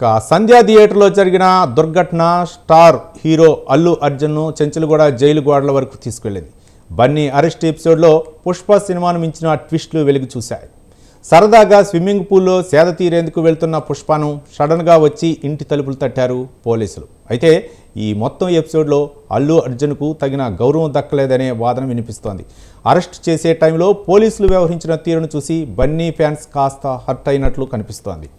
సంధ్యా థియేటర్లో జరిగిన దుర్ఘటన స్టార్ హీరో అల్లు అర్జున్ను చెంచులగూడ జైలు గోడల వరకు తీసుకెళ్లింది. బన్నీ అరెస్ట్ ఎపిసోడ్లో పుష్ప సినిమాను మించిన ట్విస్టులు వెలుగు చూశాయి. సరదాగా స్విమ్మింగ్ పూల్లో సేద తీరేందుకు వెళ్తున్న పుష్పను సడన్గా వచ్చి ఇంటి తలుపులు తట్టారు పోలీసులు. అయితే ఈ మొత్తం ఎపిసోడ్లో అల్లు అర్జున్కు తగిన గౌరవం దక్కలేదనే వాదన వినిపిస్తోంది. అరెస్ట్ చేసే టైంలో పోలీసులు వ్యవహరించిన తీరును చూసి బన్నీ ఫ్యాన్స్ కాస్త హర్ట్ అయినట్లు కనిపిస్తోంది.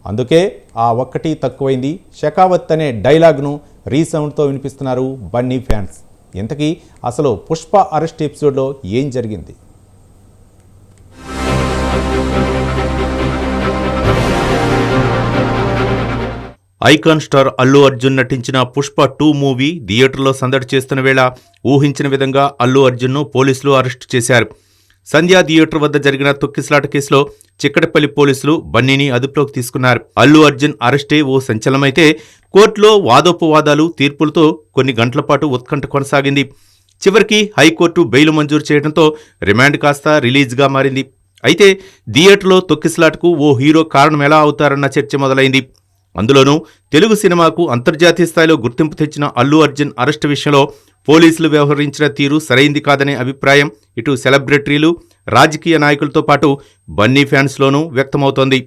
అందుకే ఆ ఒక్కటి తక్కువైంది షెకావత్ అనే డైలాగ్ను రీసౌండ్తో వినిపిస్తున్నారు బన్నీ ఫ్యాన్స్. ఇంతకీ అసలు పుష్ప అరెస్ట్ ఎపిసోడ్లో ఏం జరిగింది? ఐకాన్ స్టార్ అల్లు అర్జున్ నటించిన పుష్ప 2 మూవీ థియేటర్లో సందడి చేస్తున్న వేళ ఊహించిన విధంగా అల్లు అర్జున్ను పోలీసులు అరెస్టు చేశారు. సంధ్యా థియేటర్ వద్ద జరిగిన తొక్కిసలాట కేసులో చిక్కడపల్లి పోలీసులు బన్నీని అదుపులోకి తీసుకున్నారు. అల్లు అర్జున్ అరెస్టే ఓ సంచలనమైతే కోర్టులో వాదోపవాదాలు తీర్పులతో కొన్ని గంటల పాటు ఉత్కంఠ కొనసాగింది. చివరికి హైకోర్టు బెయిల్ మంజూరు చేయడంతో రిమాండ్ కాస్త రిలీజ్గా మారింది. అయితే థియేటర్లో తొక్కిసలాటకు ఓ హీరో కారణం ఎలా అవుతారన్న చర్చ మొదలైంది. అందులోనూ తెలుగు సినిమాకు అంతర్జాతీయ స్థాయిలో గుర్తింపు తెచ్చిన అల్లు అర్జున్ అరెస్టు విషయంలో పోలీసులు వ్యవహరించిన తీరు సరైంది కాదనే అభిప్రాయం ఇటు సెలబ్రిటీలు, రాజకీయ నాయకులతో పాటు బన్నీ ఫ్యాన్స్లోనూ వ్యక్తమవుతోంది.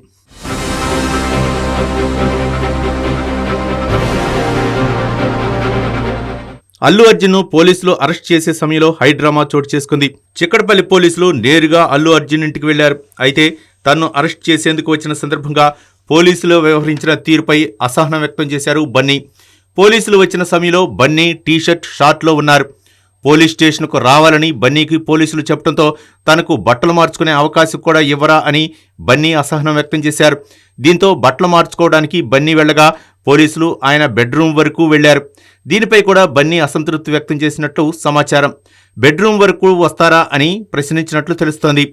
అల్లు అర్జున్ను పోలీసులు అరెస్ట్ చేసే సమయంలో హైడ్రామా చోటు చేసుకుంది. చిక్కడపల్లి పోలీసులు నేరుగా అల్లు అర్జున్ ఇంటికి వెళ్లారు. అయితే తనను అరెస్ట్ చేసేందుకు వచ్చిన సందర్భంగా పోలీసులు వ్యవహరించిన తీరుపై అసహనం వ్యక్తం చేశారు బన్నీ. పోలీసులు వచ్చిన సమయంలో బన్నీ టీషర్ట్, షార్ట్లో ఉన్నారు. పోలీస్ స్టేషన్కు రావాలని బన్నీకి పోలీసులు చెప్పడంతో తనకు బట్టలు మార్చుకునే అవకాశం కూడా ఇవ్వరా అని బన్నీ అసహనం వ్యక్తం చేశారు. దీంతో బట్టలు మార్చుకోవడానికి బన్నీ వెళ్లగా పోలీసులు ఆయన బెడ్రూమ్ వరకు వెళ్లారు. దీనిపై కూడా బన్నీ అసంతృప్తి వ్యక్తం చేసినట్లు సమాచారం. బెడ్రూమ్ వరకు వస్తారా అని ప్రశ్నించినట్లు తెలుస్తోంది.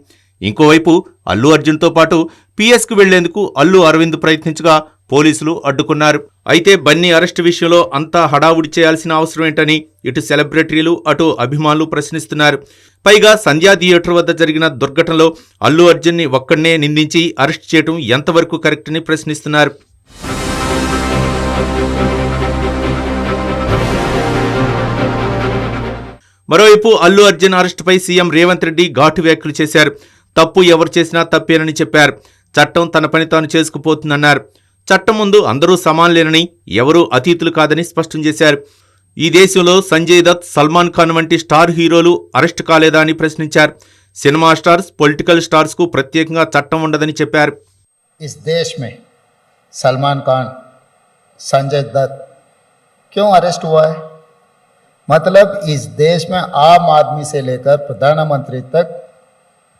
ఇంకోవైపు అల్లు అర్జున్తో పాటు పిఎస్కు వెళ్లేందుకు అల్లు అరవింద్ ప్రయత్నించగా పోలీసులు అడ్డుకున్నారు. అయితే బన్నీ అరెస్టు విషయంలో అంతా హడావుడి చేయాల్సిన అవసరం ఏంటని ఇటు సెలబ్రిటీలు, అటు అభిమానులు ప్రశ్నిస్తున్నారు. పైగా సంధ్యా థియేటర్ వద్ద జరిగిన దుర్ఘటనలో అల్లు అర్జున్ని ఒక్కడనే నిందించి అరెస్ట్ చేయడం ఎంతవరకు కరెక్ట్ అని ప్రశ్నిస్తున్నారు. మరోవైపు అల్లు అర్జున్ అరెస్టుపై సీఎం రేవంత్ రెడ్డి ఘాటు వ్యాఖ్యలు చేశారు. తప్పు ఎవరు చేసినా తప్పేనని చెప్పారు. చట్టం తన పని తాను చేసుకుపోతుందన్నారు. చట్టం ముందు అందరూ సమానులేనని, ఎవరూ అతీతులు కాదని స్పష్టం చేశారు. ఈ దేశంలో సంజయ్ దత్, సల్మాన్ ఖాన్ వంటి స్టార్ హీరోలు అరెస్టు కాలేదా అని ప్రశ్నించారు. సినిమా స్టార్స్, పొలిటికల్ స్టార్స్ కు ప్రత్యేకంగా చట్టం ఉండదని చెప్పారు. इस देश में सलमान खान, संजय दत्त क्यों अरेस्ट हुआ है? मतलब इस देश में आम आदमी से लेकर प्रधानमंत्री तक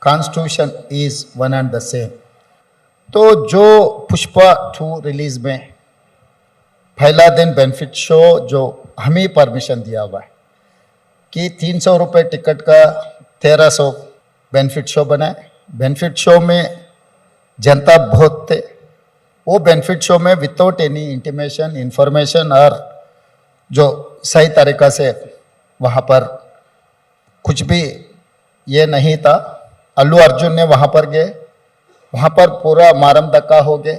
constitution is one and the same. तो जो पुष्पा 2 रिलीज में पहला दिन बेनिफिट शो जो हमें परमिशन दिया हुआ है कि 300 रुपये टिकट का 1300 बेनिफिट शो बनाए. बेनिफिट शो में जनता बहुत थे. वो बेनिफिट शो में विदाउट एनी इंटीमेशन, इंफॉर्मेशन और जो सही तरीका से वहाँ पर कुछ भी ये नहीं था. अल्लू अर्जुन ने वहाँ पर गए, वहाँ पर पूरा मारम धक्का हो गए,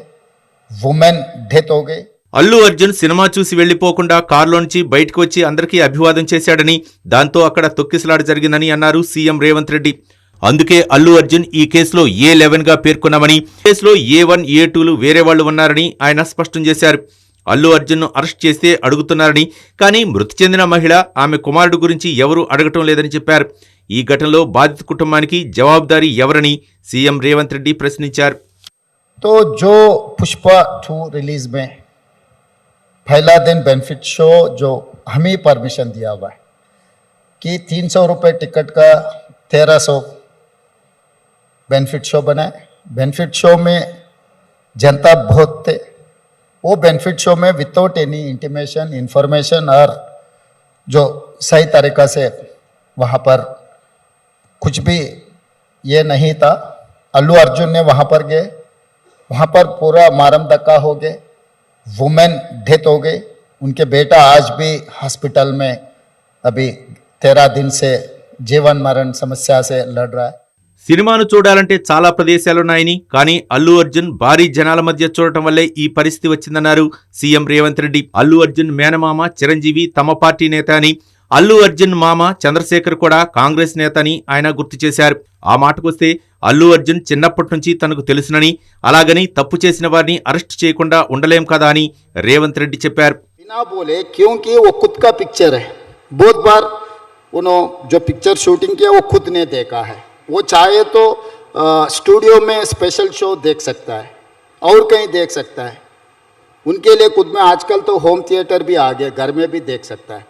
वुमेन डेथ हो गई. అల్లు అర్జున్ సినిమా చూసి వెళ్లిపోకుండా కారులోంచి బయటకు వచ్చి అందరికీ అభివాదం చేశాడని, దాంతో అక్కడ తొక్కిసలాట జరిగిందని అన్నారు సీఎం రేవంత్ రెడ్డి. అందుకే అల్లు అర్జున్ ఈ కేసులో A11గా పేర్కొన్నామని, కేసులో A1, A2లు వేరే వాళ్లు ఉన్నారని ఆయన స్పష్టం చేశారు. అల్లు అర్జున్ను అరెస్ట్ చేస్తే అడుగుతున్నారని, కానీ మృతి చెందిన మహిళ, ఆమె కుమారుడు గురించి ఎవరూ అడగటం లేదని చెప్పారు. ఈ ఘటనలో బాధిత కుటుంబానికి జవాబుదారీ ఎవరని సీఎం రేవంత్ రెడ్డి ప్రశ్నించారు. तो जो पुष्पा 2 रिलीज में पहला दिन बेनिफिट शो जो हमें परमिशन दिया हुआ है कि 300 रुपये टिकट का 1300 बेनिफिट शो बनाए. बेनिफिट शो में जनता बहुत थे. वो बेनिफिट शो में विदाउट एनी इंटीमेशन, इंफॉर्मेशन और जो सही तरीका से वहाँ पर कुछ भी ये नहीं था. अल्लू अर्जुन ने वहाँ पर गए, वहाँ पर पूरा मारम धक्का हो गए, वुमेन डेथ हो गई. उनके बेटा आज भी हॉस्पिटल में अभी 13 दिन से जीवन मरण समस्या से लड़ रहा है. సినిమాను చూడాలంటే చాలా ప్రదేశాలున్నాయని, కానీ అల్లు అర్జున్ భారీ జనాల మధ్య చూడటం వల్లే ఈ పరిస్థితి వచ్చిందన్నారు సీఎం రేవంత్ రెడ్డి. అల్లు అర్జున్ మేనమామ చిరంజీవి తమ పార్టీ నేత అని, అల్లు అర్జున్ మామ చంద్రశేఖర్ కూడా కాంగ్రెస్ నేత అని ఆయన గుర్తు చేశారు. ఆ మాటకొస్తే అల్లు అర్జున్ చిన్నప్పటి నుంచి తనకు తెలుసునని, అలాగని తప్పు చేసిన వారిని అరెస్ట్ చేయకుండా ఉండలేం కదా అని రేవంత్ రెడ్డి చెప్పారు. बिना बोले क्योंकि वो खुद का पिक्चर है, बहुत बार उन्होंने जो पिक्चर शूटिंग किया वो खुद ने देखा है. वो चाहे तो स्टूडियो में स्पेशल शो देख सकता है और कहीं देख सकता है. उनके लिए खुद में आजकल तो होम थिएटर भी आ गए, घर में भी देख सकता है.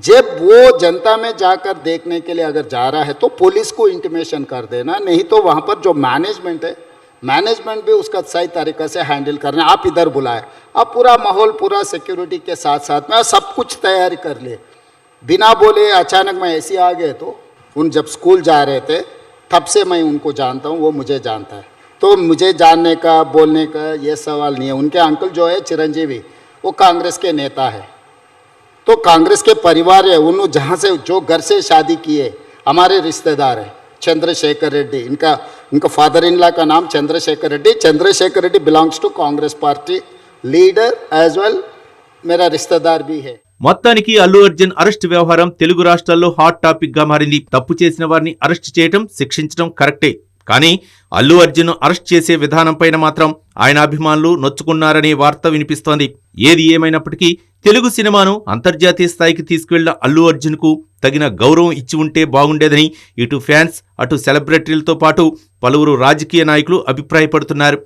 जब वो जनता में जाकर देखने के लिए अगर जा रहा है तो पुलिस को इंटीमेशन कर देना, नहीं तो वहाँ पर जो मैनेजमेंट है, मैनेजमेंट भी उसका सही तरीक़े से हैंडल करना. आप इधर बुलाए, आप पूरा माहौल पूरा सिक्योरिटी के साथ साथ में सब कुछ तैयारी कर लिए. बिना बोले अचानक मैं ऐसे आ गए तो उन जब स्कूल जा रहे थे तब से मैं उनको जानता हूँ, वो मुझे जानता है. तो मुझे जानने का बोलने का ये सवाल नहीं है. उनके अंकल जो है चिरंजीवी, वो कांग्रेस के नेता है, तो कांग्रेस के परिवार है. उन्होंने जहाँ से जो घर से शादी किए हमारे रिश्तेदार है चंद्रशेखर रेड्डी, इनका फादर इन लॉ का नाम Chandrashekar Reddy. Chandrashekar Reddy belongs to Congress party, leader as well मेरा रिश्तेदार भी है. మొత్తానికి అల్లు అర్జున్ అరెస్ట్ వ్యవహారం తెలుగు రాష్ట్రాల్లో హాట్ టాపిక్ గా మారింది. తప్పు చేసిన వారిని అరెస్ట్ చేయటం, శిక్షించడం కరెక్టే, కానీ అల్లు అర్జున్ అరెస్ట్ చేసే విధానంపైన మాత్రం ఆయన అభిమానులు నొచ్చుకున్నారనే వార్త వినిపిస్తోంది. ఏది ఏమైనప్పటికీ తెలుగు సినిమాను అంతర్జాతీయ స్థాయికి తీసుకువెళ్లిన అల్లు అర్జున్ కు తగిన గౌరవం ఇచ్చి ఉంటే బాగుండేదని ఇటు ఫ్యాన్స్, అటు సెలబ్రిటీలతో పాటు పలువురు రాజకీయ నాయకులు అభిప్రాయపడుతున్నారు.